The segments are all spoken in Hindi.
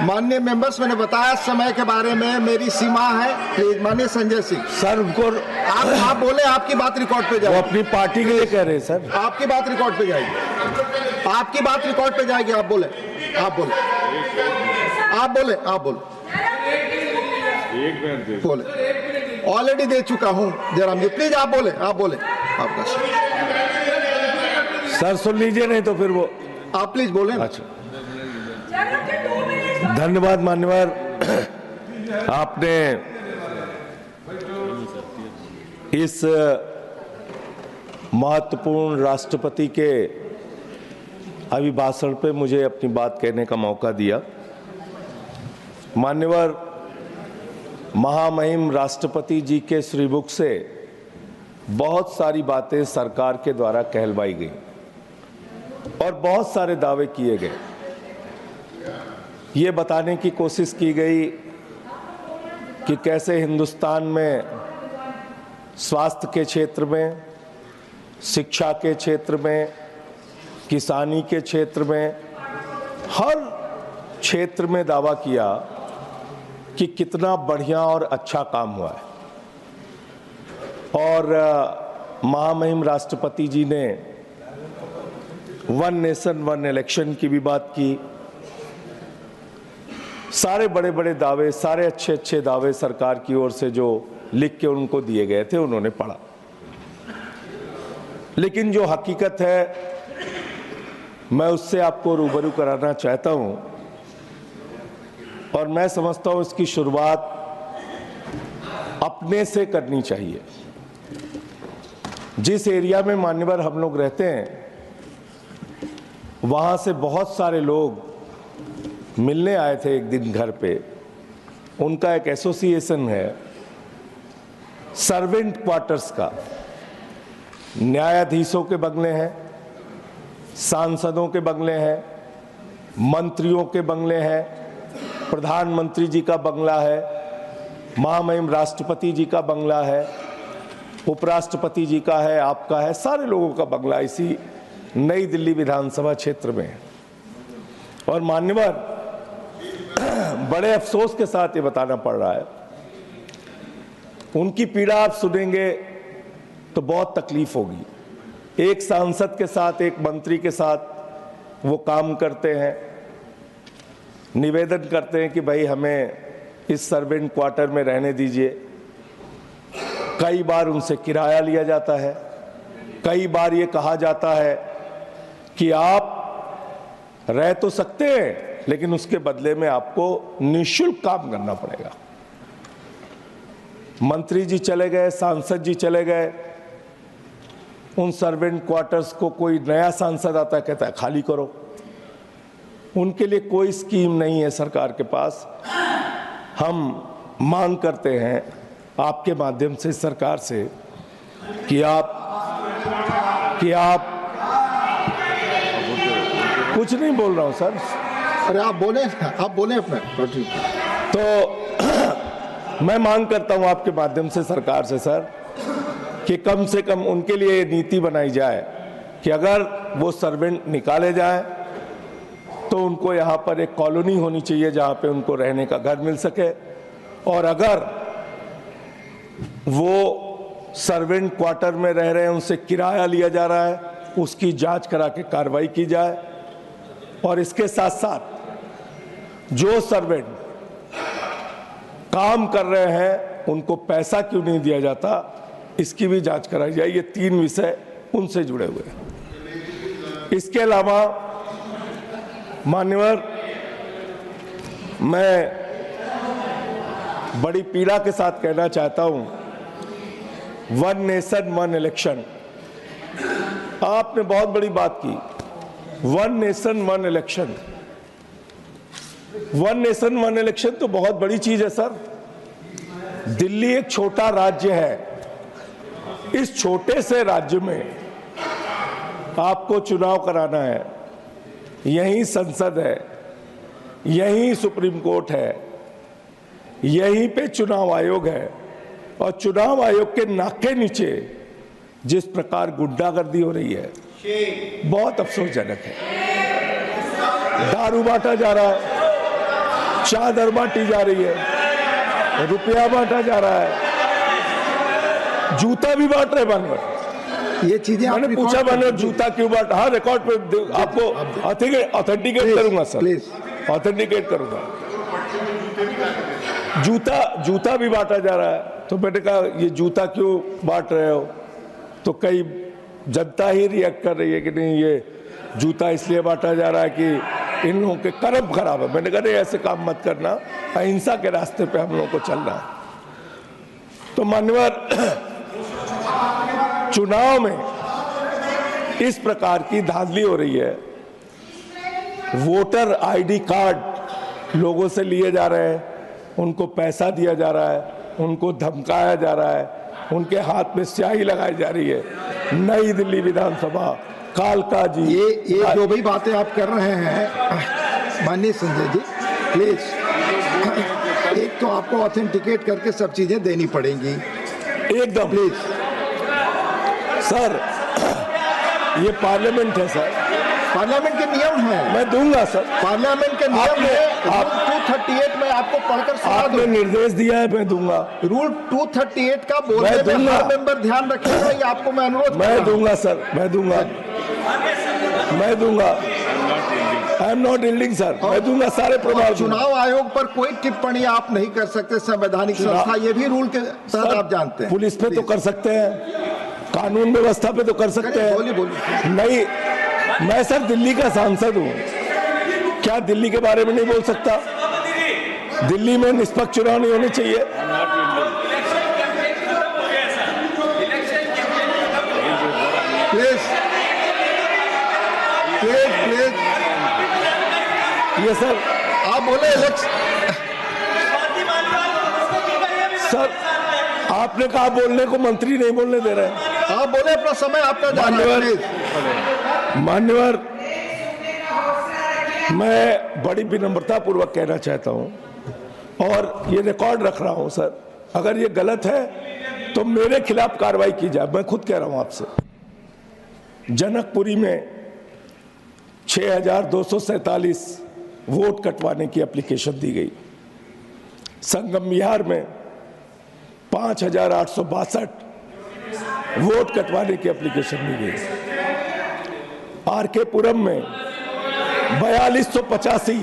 माननीय मेंबर्स, मैंने बताया समय के बारे में, मेरी सीमा है। प्लीज माननीय संजय सिंह सर, उनको आप बोले, आपकी बात रिकॉर्ड पे वो जाएगी। अपनी पार्टी के लिए कह रहे हैं सर। आपकी बात रिकॉर्ड पे जाएगी, आपकी बात रिकॉर्ड पे जाएगी। आप बोले, आप बोले, आप बोले, आप बोले, बोले। ऑलरेडी दे चुका हूं जयराम जी। प्लीज आप बोले, आप बोले, आपका सर सुन लीजिए, नहीं तो फिर वो आप प्लीज बोले। अच्छा, धन्यवाद मान्यवर। आपने इस महत्वपूर्ण राष्ट्रपति के अभिभाषण पे मुझे अपनी बात कहने का मौका दिया। मान्यवर, महामहिम राष्ट्रपति जी के श्रीमुख से बहुत सारी बातें सरकार के द्वारा कहलवाई गई और बहुत सारे दावे किए गए। ये बताने की कोशिश की गई कि कैसे हिंदुस्तान में स्वास्थ्य के क्षेत्र में, शिक्षा के क्षेत्र में, किसानी के क्षेत्र में, हर क्षेत्र में दावा किया कि कितना बढ़िया और अच्छा काम हुआ है। और महामहिम राष्ट्रपति जी ने वन नेशन वन इलेक्शन की भी बात की। सारे बड़े बड़े दावे, सारे अच्छे अच्छे दावे सरकार की ओर से जो लिख के उनको दिए गए थे, उन्होंने पढ़ा। लेकिन जो हकीकत है, मैं उससे आपको रूबरू कराना चाहता हूं। और मैं समझता हूं इसकी शुरुआत अपने से करनी चाहिए। जिस एरिया में मान्यवर हम लोग रहते हैं, वहां से बहुत सारे लोग मिलने आए थे एक दिन घर पे। उनका एक एसोसिएशन है सर्वेंट क्वार्टर्स का। न्यायाधीशों के बंगले हैं, सांसदों के बंगले हैं, मंत्रियों के बंगले हैं, प्रधानमंत्री जी का बंगला है, महामहिम राष्ट्रपति जी का बंगला है, उपराष्ट्रपति जी का है, आपका है, सारे लोगों का बंगला इसी नई दिल्ली विधानसभा क्षेत्र में है। और मान्यवर, बड़े अफसोस के साथ ये बताना पड़ रहा है, उनकी पीड़ा आप सुनेंगे तो बहुत तकलीफ होगी। एक सांसद के साथ, एक मंत्री के साथ वो काम करते हैं, निवेदन करते हैं कि भाई हमें इस सर्वेंट क्वार्टर में रहने दीजिए। कई बार उनसे किराया लिया जाता है, कई बार ये कहा जाता है कि आप रह तो सकते हैं लेकिन उसके बदले में आपको निःशुल्क काम करना पड़ेगा। मंत्री जी चले गए, सांसद जी चले गए, उन सर्वेंट क्वार्टर्स को कोई नया सांसद आता है, कहता है खाली करो। उनके लिए कोई स्कीम नहीं है सरकार के पास। हम मांग करते हैं आपके माध्यम से सरकार से कि आप कुछ नहीं बोल रहा हूं सर। अरे आप बोले, आप बोले अपना। तो मैं मांग करता हूं आपके माध्यम से सरकार से सर कि कम से कम उनके लिए नीति बनाई जाए कि अगर वो सर्वेंट निकाले जाए तो उनको यहाँ पर एक कॉलोनी होनी चाहिए जहाँ पे उनको रहने का घर मिल सके। और अगर वो सर्वेंट क्वार्टर में रह रहे हैं, उनसे किराया लिया जा रहा है, उसकी जांच करा के कार्रवाई की जाए। और इसके साथ साथ जो सर्वेंट काम कर रहे हैं उनको पैसा क्यों नहीं दिया जाता, इसकी भी जांच कराई जाए। ये तीन विषय उनसे जुड़े हुए हैं। इसके अलावा मान्यवर, मैं बड़ी पीड़ा के साथ कहना चाहता हूं, वन नेशन वन इलेक्शन, आपने बहुत बड़ी बात की। One nation one election, one nation one election तो बहुत बड़ी चीज है सर। दिल्ली एक छोटा राज्य है। इस छोटे से राज्य में आपको चुनाव कराना है। यहीं संसद है, यहीं सुप्रीम कोर्ट है, यहीं पे चुनाव आयोग है। और चुनाव आयोग के नाक के नीचे जिस प्रकार गुंडागर्दी हो रही है, बहुत अफसोसजनक है। दारू बांटा जा रहा है, चादर बांटी जा रही है, रुपया बांटा जा रहा है, जूता भी बांट रहे मानवर। ये चीजें आप मैंने पूछा मानवर जूता क्यों बांटा? हाँ, रिकॉर्ड पे आपको ऑथेंटिकेट करूंगा सर, ऑथेंटिकेट करूंगा। जूता भी बांटा जा रहा है। तो मैंने कहा ये जूता क्यों बांट रहे हो? तो कई जनता ही रिएक्ट कर रही है कि नहीं, ये जूता इसलिए बांटा जा रहा है कि इन लोगों के कर्म खराब है। मैंने कहा नहीं, ऐसे काम मत करना, अहिंसा के रास्ते पे हम लोगों को चलना है। तो मान्यवर, चुनाव में इस प्रकार की धांधली हो रही है। वोटर आईडी कार्ड लोगों से लिए जा रहे हैं, उनको पैसा दिया जा रहा है, उनको धमकाया जा रहा है, उनके हाथ में स्याही लगाई जा रही है। नई दिल्ली विधानसभा, कालका जी, ये जो भी बातें आप कर रहे हैं माननीय संजय जी, प्लीज, एक तो आपको ऑथेंटिकेट करके सब चीजें देनी पड़ेंगी एकदम। प्लीज सर, ये पार्लियामेंट है सर, पार्लियामेंट के नियम है। मैं दूंगा सर, पार्लियामेंट के नियम है। रूल 238 में आपको पढ़कर सुना आपने निर्देश दिया है, मैं दूंगा। रूल 238 का बोलने में हर मेंबर ध्यान रखेगा, ये आपको मैं अनुरोध मैं दूंगा सर, मैं दूंगा। I am not yielding sir, मैं दूंगा सारे प्रमाण। चुनाव आयोग पर कोई टिप्पणी आप नहीं कर सकते, संवैधानिक संस्था, ये भी रूल के तहत आप जानते हैं। पुलिस पे तो कर सकते हैं, कानून व्यवस्था पे तो कर सकते हैं। बोलिए। नहीं, मैं सर दिल्ली का सांसद हूँ, क्या दिल्ली के बारे में नहीं बोल सकता? दिल्ली में निष्पक्ष चुनाव नहीं होने चाहिए? प्लीज ये सर आप बोले सर, आपने कहा बोलने को, मंत्री नहीं बोलने दे रहे हैं। आप बोले, अपना समय आपका जाना है। मान्यवर, मैं बड़ी विनम्रता पूर्वक कहना चाहता हूं और ये रिकॉर्ड रख रहा हूं सर, अगर ये गलत है तो मेरे खिलाफ कार्रवाई की जाए। मैं खुद कह रहा हूं आपसे, जनकपुरी में 6247 वोट कटवाने की एप्लीकेशन दी गई, संगम विहार में 5862 वोट कटवाने की एप्लीकेशन दी गई, आरके पुरम में 4285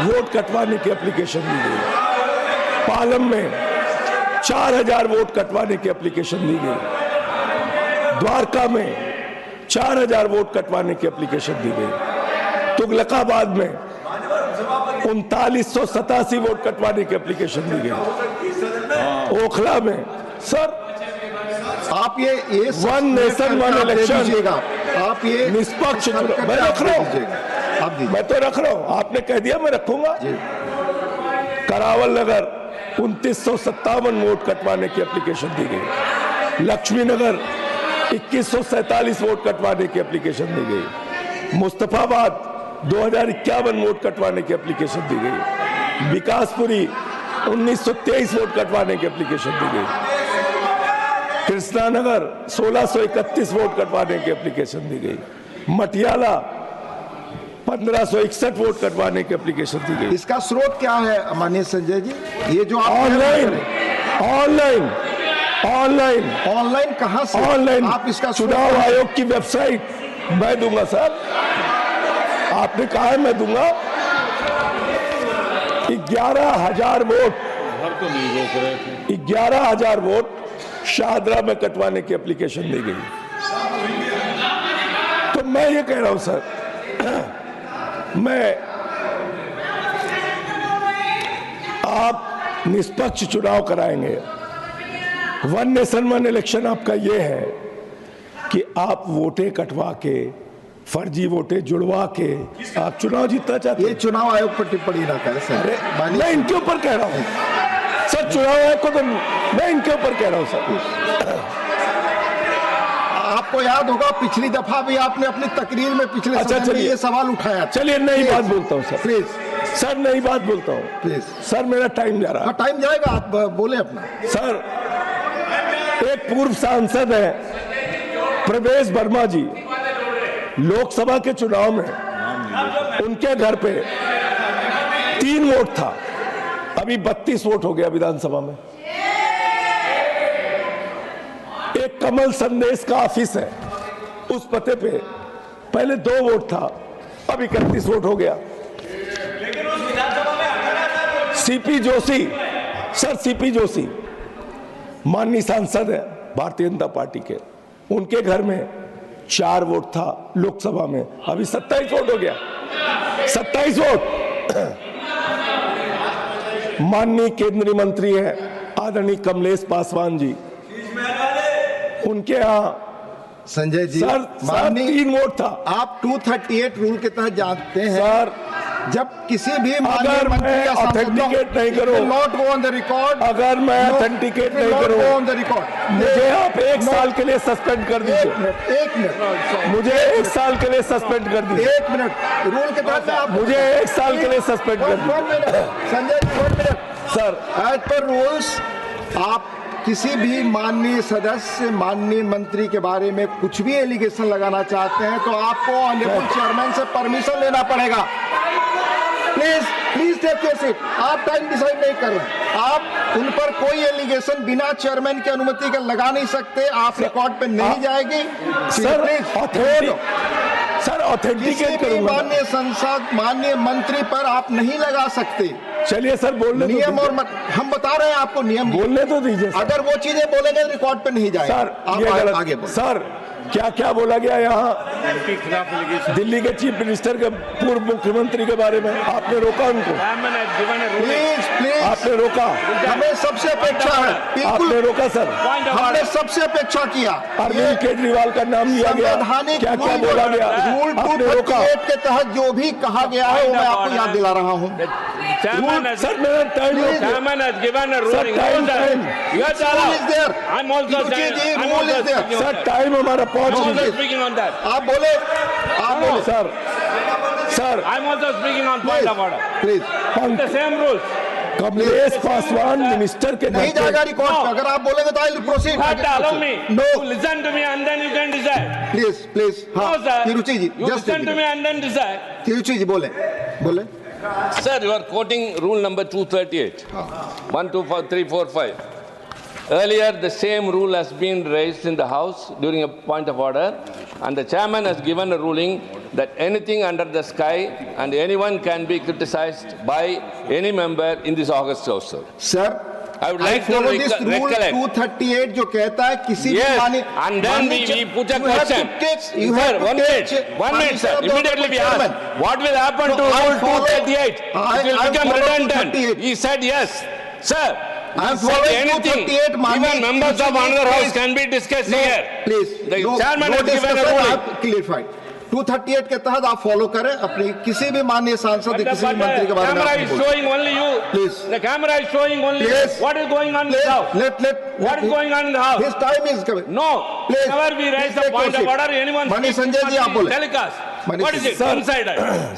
वोट कटवाने की एप्लीकेशन दी गई, पालम में 4000 वोट कटवाने की एप्लीकेशन दी गई, द्वारका में 4000 वोट कटवाने की एप्लीकेशन दी गई, तुगलकाबाद में 3987 वोट कटवाने की एप्लीकेशन दी गई, ओखला में सर आप ये वन नेशन वन इलेक्शन, आप ये निष्पक्ष, मैं रख रहा हूँ, मैं तो रख रहा हूँ, आपने कह दिया मैं रखूंगा। करावल नगर 2957 वोट कटवाने की एप्लीकेशन दी गई, लक्ष्मी नगर 2147 वोट कटवाने की एप्लीकेशन दी गई, मुस्तफाबाद 2051 वोट कटवाने की एप्लीकेशन दी गई, विकासपुरी 1923 वोट कटवाने की एप्लीकेशन दी गई, कृष्णानगर 1631 वोट कटवाने की एप्लीकेशन दी गई, मटियाला 1561 वोट कटवाने की एप्लीकेशन दी गई। इसका स्रोत क्या है माननीय संजय जी? ये जो ऑनलाइन कहां से? ऑनलाइन आप इसका चुनाव आयोग की वेबसाइट, मैं दूंगा सर, आपने कहा है मैं दूंगा। 11,000 वोट, 11,000 वोट शाहदरा में कटवाने की एप्लीकेशन दी गई। तो मैं ये कह रहा हूं सर, आप निष्पक्ष चुनाव कराएंगे, वन नेशन वन इलेक्शन आपका ये है कि आप वोटें कटवा के, फर्जी वोटें जुड़वा के आप चुनाव जीतना चाहते हैं। ये चुनाव आयोग पर टिप्पणी ना करें सर। मैं इनके ऊपर कह रहा हूं सर, चुनाव आयोग को तो मैं इनके ऊपर कह रहा हूं सर। आपको याद होगा पिछली दफा भी आपने अपनी तकरीर में पिछले समय में ये सवाल उठाया। चलिए नई बात बोलता हूं सर, प्लीज सर, नई बात बोलता हूं प्लीज सर, मेरा टाइम जा रहा है। टाइम जाएगा, आप बोले अपना। सर, एक पूर्व सांसद है प्रवेश वर्मा जी, लोकसभा के चुनाव में उनके घर पे 3 वोट था, अभी 32 वोट हो गया विधानसभा में। एक कमल संदेश का ऑफिस है, उस पते पे पहले 2 वोट था, अब 31 वोट हो गया। CP Joshi, sir CP Joshi माननीय सांसद है भारतीय जनता पार्टी के, उनके घर में 4 वोट था लोकसभा में, अभी 27 वोट हो गया। 27 वोट। माननीय केंद्रीय मंत्री है आदरणीय कमलेश पासवान जी, उनके यहाँ संजय जी सर 3 वोट था। आप 238 रूल के तहत जानते हैं सर जब किसी भी अगर मैं ऑथेंटिकेट नहीं करूं, not go on the record, अगर मैं ऑथेंटिकेट नहीं करूं, ऑन द रिकॉर्ड, मुझे आप 1 साल के लिए सस्पेंड कर दीजिए। 1 मिनट, मुझे 1 साल के लिए सस्पेंड कर दीजिए। 1 मिनट रूल के तहत आप मुझे 1 साल के लिए सस्पेंड कर दीजिए। Sanjay ji 1 minute sir, as per rules आप किसी भी माननीय सदस्य, माननीय मंत्री के बारे में कुछ भी एलिगेशन लगाना चाहते हैं तो आपको ऑनरेबल चेयरमैन से परमिशन लेना पड़ेगा। Please take your seat. आप टाइम डिसाइड नहीं कर रहे, आप उन पर कोई एलिगेशन बिना चेयरमैन की अनुमति के लगा नहीं सकते, आप रिकॉर्ड पे नहीं जाएगी। सर सर ऑथेंटिकेट करूंगा। माननीय संसद, माननीय मंत्री पर आप नहीं लगा सकते। चलिए सर, बोलने नियम और हम बता रहे हैं आपको, नियम बोलने तो दीजिए। अगर वो चीजें बोलेंगे रिकॉर्ड पे नहीं जाएगा। सर आप आगे बोलें। सर क्या क्या बोला गया यहाँ दिल्ली के चीफ मिनिस्टर के पूर्व मुख्यमंत्री के बारे में? आपने रोका उनको? प्लीज आपने रोका? हमें सबसे अपेक्षा है, आपने रोका सर? हमने सबसे अपेक्षा किया। अरविंद केजरीवाल का नाम लिया गया, क्या क्या बोला गया? रूल आपने रोका? 238 के तहत जो भी कहा गया है वो मैं आपको याद दिला रहा हूँ। सर मेरा टाइम सर टाइम हमारा पहुंच गया। आप बोले sir please Kamlesh Paswan minister के नहीं जाएगा रिकॉर्ड पे। अगर आप बोलेंगे तो I proceed. No, listen to me and then you can decide. Please हाँ तिरुचि जी, You listen to me and then decide. Tiruchi जी बोले। Sir, you are quoting rule number 238. 1, 2, 4, 3, 4, 5. Earlier, the same rule has been raised in the House during a point of order, and the chairman has given a ruling that anything under the sky and anyone can be criticized by any member in this August House. Sir, I would like to this rule recollect. 238 जो कहता है किसी Yes, and then we put a question. Sir, 1 minute, sir. Immediately we asked, what will happen to rule 238? It will become redundant. He said yes. Sir, I said anything. Even members of another house can be discussed here. Please, The chairman has given a ruling. Clarified. 238 के तहत आप फॉलो करें अपनी किसी भी माननीय सांसद या किसी भी मंत्री के बारे में। Camera is showing only you. Please. The camera is showing only you. What is going on in the house? What is going on in the house? His time is coming. No. Please. Whenever we raise the point of order, anyone माननीय संजय जी आप बोले। telecast. What is it? Sir. Inside.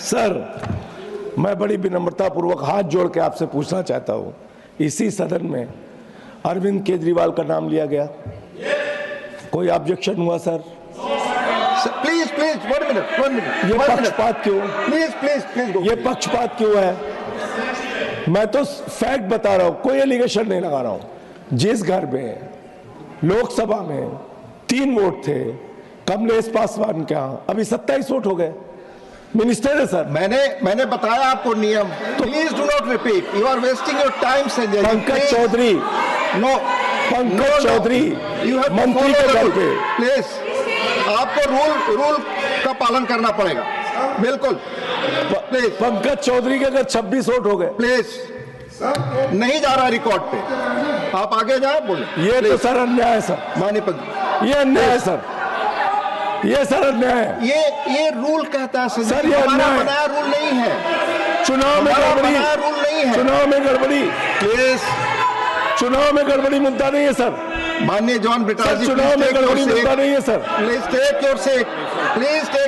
Sir मैं बड़ी विनम्रता पूर्वक हाथ जोड़ के आपसे पूछना चाहता हूँ, इसी सदन में अरविंद केजरीवाल का नाम लिया गया, कोई ऑब्जेक्शन हुआ सर? Please 1 minute. ये पक्षपात क्यों? प्लीज ये पक्षपात क्यों है? मैं तो फैक्ट बता रहा हूं, कोई एलिगेशन नहीं लगा रहा हूं। जिस घर में लोकसभा में 3 वोट थे कमलेश पासवान के यहाँ, अभी 27 वोट हो गए। मिनिस्टर है सर। मैंने बताया आपको नियम। Please do not repeat, you are wasting your time Sanjay. Pankaj Chaudhary, Pankaj Chaudhary मंत्री के घर पे। प्लीज आपको रूल का पालन करना पड़ेगा, बिल्कुल। प्लीज पंकज चौधरी के अगर 26 वोट हो गए। प्लीज नहीं जा रहा रिकॉर्ड पे, आप आगे जाए बोले। ये तो सर अन्याय है सर, माननीय ये अन्याय है सर, ये सर अन्याय है। ये रूल कहता है सर, ये अन्याय बनाया रूल नहीं है। चुनाव में गड़बड़ी, रूल नहीं है। चुनाव में गड़बड़ी, प्लीज चुनाव में गड़बड़ी मुद्दा नहीं है सर। माननीय जॉन ब्रिटा जी, चुनाव में गड़बड़ी मुद्दा नहीं है sir. Please take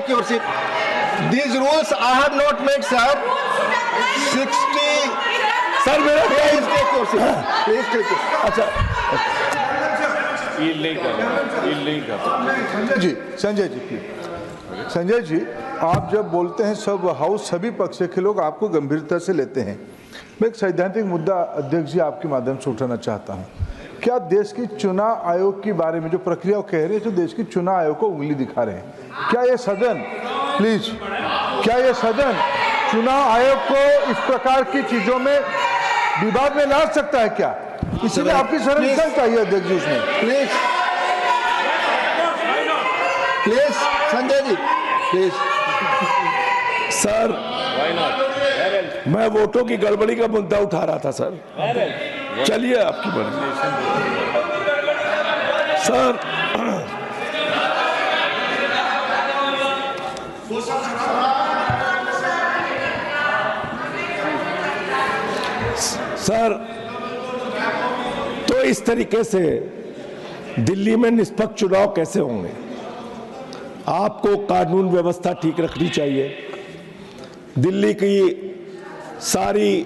your seat. These rules I have not made, sir. 60. Sir मेरा Please take your seat. Please take your seat. अच्छा संजय जी प्लीज। संजय जी, आप जब बोलते हैं सब हाउस सभी पक्ष के लोग आपको गंभीरता से लेते हैं, मैं एक सैद्धांतिक मुद्दा अध्यक्ष जी आपके माध्यम से उठाना चाहता हूं। क्या देश की चुनाव आयोग के बारे में जो प्रक्रिया कह रहे हैं, जो देश की चुनाव आयोग को उंगली दिखा रहे हैं, क्या ये सदन प्लीज क्या ये सदन चुनाव आयोग को इस प्रकार की चीजों में विवाद में ला सकता है क्या? इसलिए आपकी संरक्षण चाहिए अध्यक्ष जी उसमें। Please please Sanjay ji please. Sir मैं वोटों की गड़बड़ी का मुद्दा उठा रहा था सर। चलिए आपकी मर्जी सर। सर तो इस तरीके से दिल्ली में निष्पक्ष चुनाव कैसे होंगे? आपको कानून व्यवस्था ठीक रखनी चाहिए। दिल्ली की सारी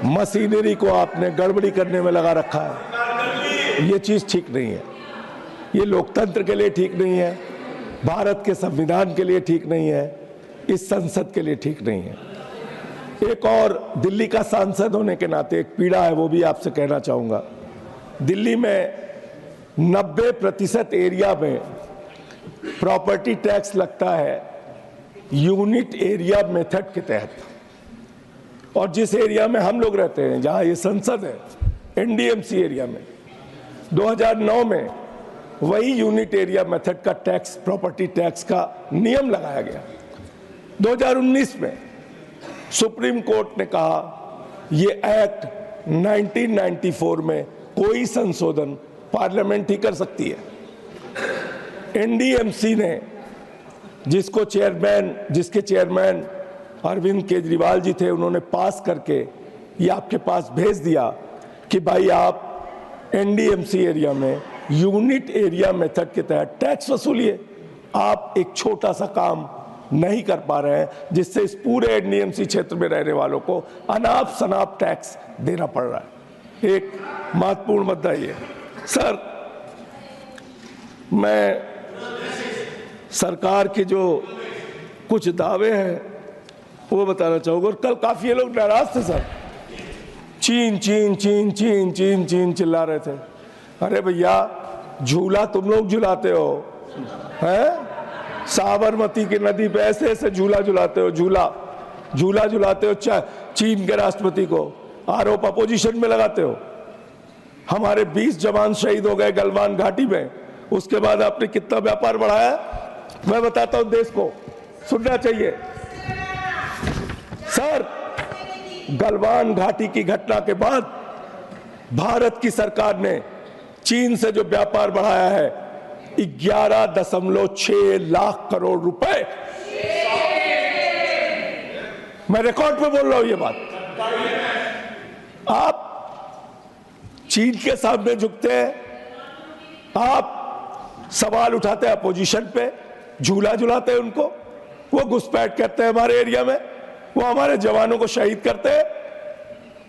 मशीनरी को आपने गड़बड़ी करने में लगा रखा है। ये चीज ठीक नहीं है। ये लोकतंत्र के लिए ठीक नहीं है, भारत के संविधान के लिए ठीक नहीं है, इस संसद के लिए ठीक नहीं है। एक और दिल्ली का सांसद होने के नाते एक पीड़ा है, वो भी आपसे कहना चाहूंगा। दिल्ली में 90% एरिया में प्रॉपर्टी टैक्स लगता है यूनिट एरिया मेथड के तहत, और जिस एरिया में हम लोग रहते हैं, जहां ये संसद है, एनडीएमसी एरिया में 2009 में वही यूनिट एरिया मेथड का टैक्स, प्रॉपर्टी टैक्स का नियम लगाया गया। 2019 में सुप्रीम कोर्ट ने कहा ये एक्ट 1994 में कोई संशोधन पार्लियामेंट ही कर सकती है। एनडीएमसी ने जिसके चेयरमैन अरविंद केजरीवाल जी थे, उन्होंने पास करके ये आपके पास भेज दिया कि भाई आप एनडीएमसी एरिया में यूनिट एरिया मेथड के तहत टैक्स वसूलिए। आप एक छोटा सा काम नहीं कर पा रहे हैं, जिससे इस पूरे एनडीएमसी क्षेत्र में रहने वालों को अनाप शनाप टैक्स देना पड़ रहा है। एक महत्वपूर्ण मुद्दा ये सर, मैं सरकार के जो कुछ दावे हैं वो बताना चाहूंगा। और कल काफी लोग नाराज थे सर, चीन चीन चीन चीन चीन चीन चिल्ला रहे थे। अरे भैया, झूला तुम लोग झुलाते हो, हैं? साबरमती की नदी पे ऐसे ऐसे झूला झुलाते हो, झूला झुलाते हो चीन के राष्ट्रपति को, आरोप अपोजिशन में लगाते हो। हमारे 20 जवान शहीद हो गए गलवान घाटी में, उसके बाद आपने कितना व्यापार बढ़ाया? मैं बताता हूं देश को, सुनना चाहिए सर। गलवान घाटी की घटना के बाद भारत की सरकार ने चीन से जो व्यापार बढ़ाया है 11.6 लाख करोड़ रुपए। मैं रिकॉर्ड पे बोल रहा हूं ये बात। आप चीन के सामने झुकते हैं, आप सवाल उठाते हैं अपोजिशन पे, झूला झुलाते हैं उनको, वो घुसपैठ करते हैं हमारे एरिया में, वो हमारे जवानों को शहीद करते हैं,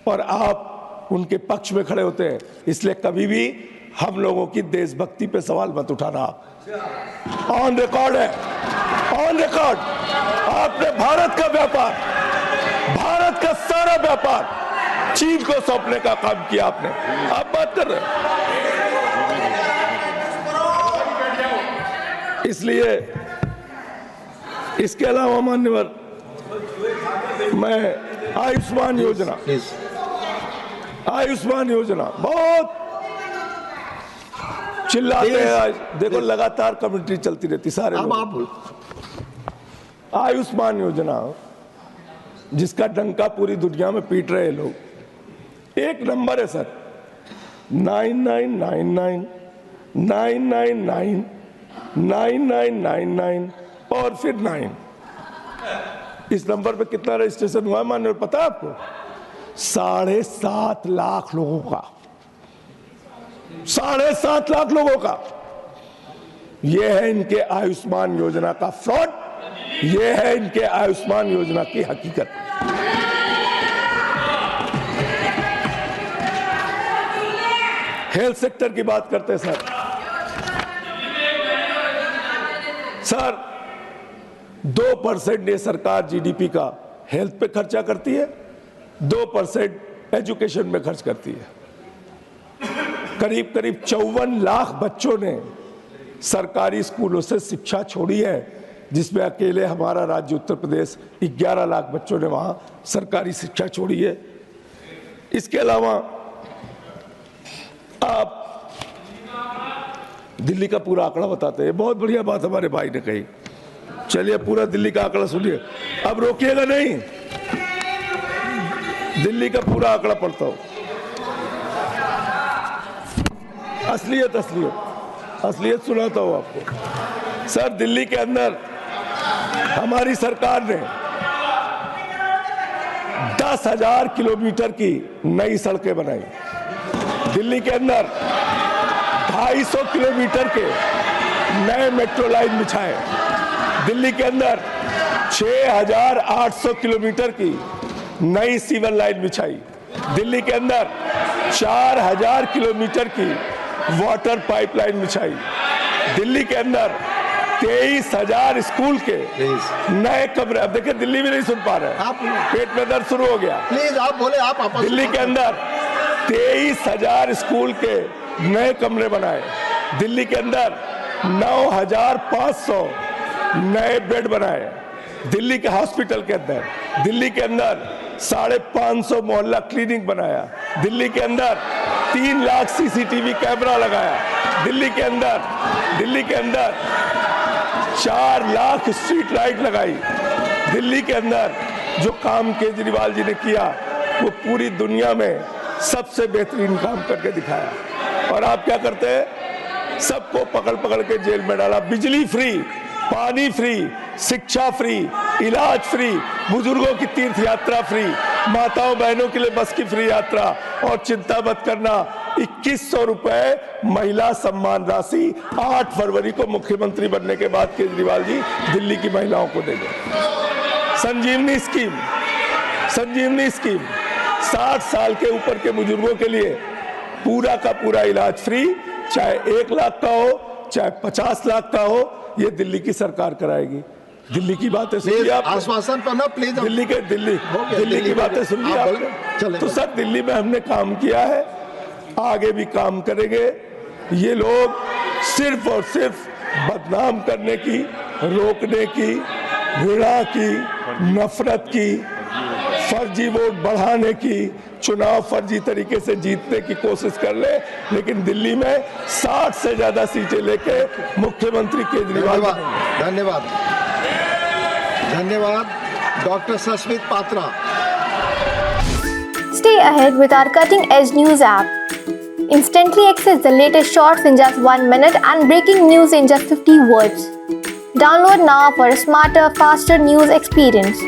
और आप उनके पक्ष में खड़े होते हैं। इसलिए कभी भी हम लोगों की देशभक्ति पे सवाल मत उठाना। ऑन रिकॉर्ड है, ऑन रिकॉर्ड। आपने भारत का व्यापार, भारत का सारा व्यापार चीन को सौंपने का काम किया आपने। आप बात कर रहे हैं। इसलिए इसके अलावा मान्यवर, मैं आयुष्मान योजना बहुत चिल्लाते हैं। आज देखो लगातार कमेंट्री चलती रहती सारे लोग। आयुष्मान योजना जिसका डंका पूरी दुनिया में पीट रहे लोग, एक नंबर है सर, 9999 999 9999 और फिर 9। इस नंबर पे कितना रजिस्ट्रेशन हुआ है मान्य पता है आपको? 7.5 लाख लोगों का, 7.5 लाख लोगों का। यह है इनके आयुष्मान योजना का फ्रॉड, यह है इनके आयुष्मान योजना की हकीकत। हेल्थ सेक्टर की बात करते हैं सर 2% ये सरकार जीडीपी का हेल्थ पे खर्चा करती है। 2% एजुकेशन में खर्च करती है। करीब करीब 54 लाख बच्चों ने सरकारी स्कूलों से शिक्षा छोड़ी है, जिसमें अकेले हमारा राज्य उत्तर प्रदेश 11 लाख बच्चों ने वहां सरकारी शिक्षा छोड़ी है। इसके अलावा आप दिल्ली का पूरा आंकड़ा बताते हैं, बहुत बढ़िया बात हमारे भाई ने कही। चलिए पूरा दिल्ली का आंकड़ा सुनिए, अब रोकिएगा नहीं, दिल्ली का पूरा आंकड़ा पढ़ता हूं। असलियत सुनाता हूं आपको। सर, दिल्ली के अंदर हमारी सरकार ने 10,000 किलोमीटर की नई सड़कें बनाई। दिल्ली के अंदर 250 किलोमीटर के नए मेट्रो लाइन बिछाए। दिल्ली के अंदर 6,800 किलोमीटर की नई सीवर लाइन बिछाई। दिल्ली के अंदर 4,000 किलोमीटर की वाटर पाइपलाइन बिछाई। दिल्ली के अंदर 23,000 स्कूल के नए कमरे। अब देखिए, दिल्ली भी नहीं सुन पा रहे, आप पेट में दर्द शुरू हो गया। प्लीज आप बोले, आप आपस दिल्ली के अंदर 23,000 स्कूल के नए कमरे बनाए। दिल्ली के अंदर 9,500 नए बेड बनाए। दिल्ली के हॉस्पिटल के अंदर, दिल्ली के अंदर 550 मोहल्ला क्लिनिक बनाया। दिल्ली के अंदर 3 लाख सीसीटीवी कैमरा लगाया। दिल्ली के अंदर 4 लाख स्ट्रीट लाइट लगाई। दिल्ली के अंदर जो काम केजरीवाल जी ने किया वो पूरी दुनिया में सबसे बेहतरीन काम करके दिखाया। और आप क्या करते हैं? सबको पकड़ पकड़ के जेल में डाला। बिजली फ्री, पानी फ्री, शिक्षा फ्री, इलाज फ्री, बुजुर्गों की तीर्थ यात्रा फ्री, माताओं बहनों के लिए बस की फ्री यात्रा। और चिंता मत करना, 2100 रुपए महिला सम्मान राशि 8 फरवरी को मुख्यमंत्री बनने के बाद केजरीवाल जी दिल्ली की महिलाओं को देंगे। संजीवनी स्कीम 60 साल के ऊपर के बुजुर्गों के लिए पूरा का पूरा इलाज फ्री, चाहे 1 लाख का हो चाहे 50 लाख का हो, ये दिल्ली की सरकार कराएगी। दिल्ली की बातें सुनिए आप, आश्वासन पर ना प्लीज। दिल्ली की बातें सुनिए आप। तो सर, दिल्ली में हमने काम किया है, आगे भी काम करेंगे। ये लोग सिर्फ और सिर्फ बदनाम करने की, रोकने की, घृणा की, नफरत की, फर्जी वोट बढ़ाने की, चुनाव फर्जी तरीके से जीतने की कोशिश कर ले, लेकिन दिल्ली में 60 से ज्यादा सीटें लेके मुख्यमंत्री केजरीवाल। धन्यवाद doctor Sasmit Patra. Stay ahead with our cutting-edge news app. Instantly access the latest shorts in just 1 minute and breaking news in just 50 words. Download now for a smarter, faster news experience.